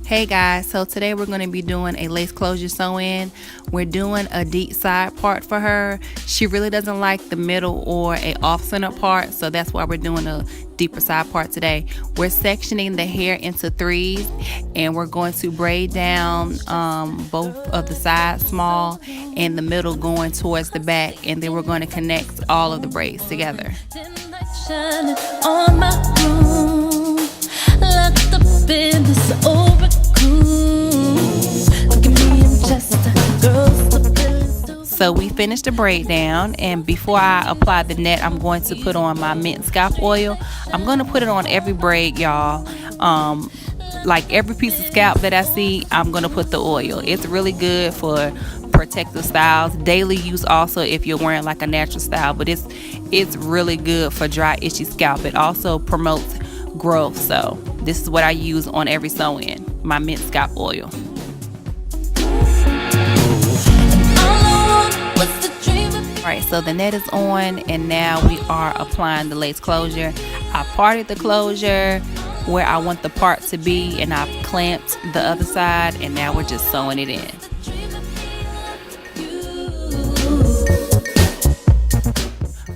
Hey guys, so today we're going to be doing a lace closure sew-in. We're doing a deep side part for her. She really doesn't like the middle or a off-center part, so that's why we're doing a deeper side part today. We're sectioning the hair into threes, and we're going to braid down both of the sides small and the middle going towards the back, and then we're going to connect all of the braids together. So we finished the braid down, and before I apply the net, I'm going to put on my mint scalp oil. I'm going to put it on every braid, y'all. Like every piece of scalp that I see, I'm going to put the oil. It's really good for protective styles, daily use also if you're wearing like a natural style, but it's really good for dry, itchy scalp. It also promotes growth, so this is what I use on every sew-in, my mint scalp oil. Alright, so the net is on, and now we are applying the lace closure. I parted the closure where I want the part to be, and I've clamped the other side, and now we're just sewing it in.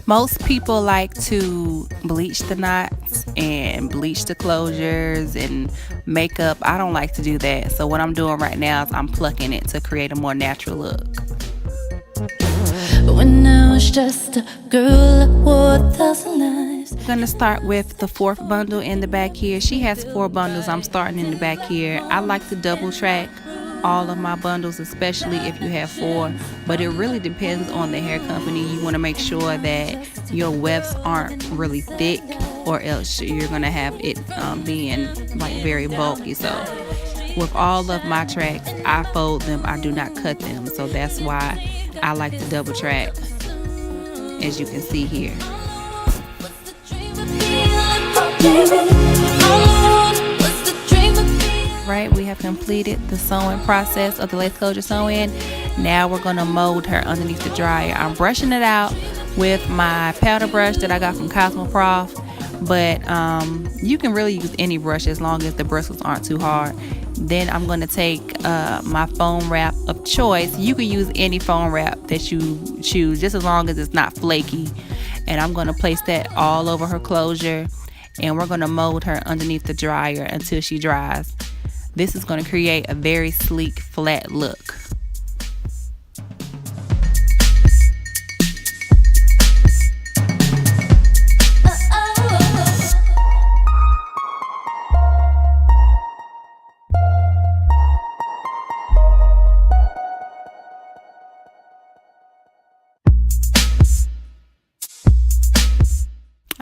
Most people like to bleach the knots and bleach the closures and make up. I don't like to do that. So what I'm doing right now is I'm plucking it to create a more natural look. When I was just a girl, I wore 1,000 lives. I'm going to start with the fourth bundle in the back here. She has 4 bundles. I'm starting in the back here. I like to double track all of my bundles, especially if you have 4, but it really depends on the hair company. You want to make sure that your wefts aren't really thick, or else you're going to have it being like very bulky. So with all of my tracks, I fold them, I do not cut them, so that's why I like to double track, as you can see here. Right, we have completed the sewing process of the lace closure sew-in. Now we're going to mold her underneath the dryer. I'm brushing it out with my powder brush that I got from Cosmoprof, but you can really use any brush as long as the bristles aren't too hard. Then I'm going to take my foam wrap of choice. You can use any foam wrap that you choose, just as long as it's not flaky. And I'm going to place that all over her closure, and we're going to mold her underneath the dryer until she dries. This is going to create a very sleek, flat look.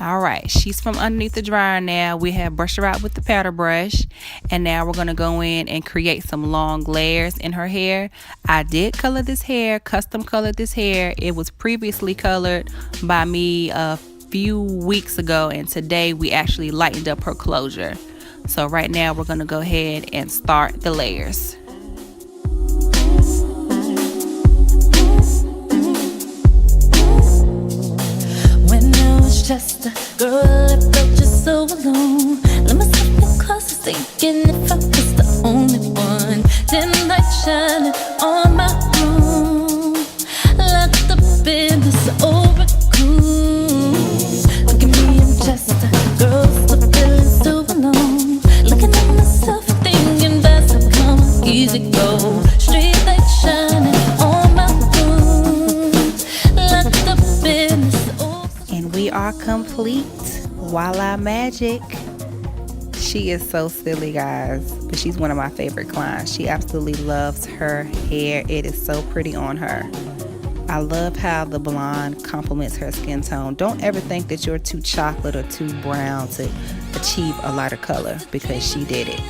Alright, she's from underneath the dryer now. We have brushed her out with the powder brush, and now we're going to go in and create some long layers in her hair. I did color this hair, custom colored this hair. It was previously colored by me a few weeks ago, and today we actually lightened up her closure. So right now we're going to go ahead and start the layers. Just a girl, I felt just so alone. Let myself get closer, thinking if I was the only one. Dim light shining on my room, locked up in this old cool. Look at me, I'm just a girl, still feeling so alone. Looking at myself, thinking that's how come easy go. Street light shining on my room, locked up in this old. And we are complete. Voila magic. She is so silly, guys, but she's one of my favorite clients. She absolutely loves her hair. It is so pretty on her. I love how the blonde complements her skin tone. Don't ever think that you're too chocolate or too brown to achieve a lighter color, because she did it.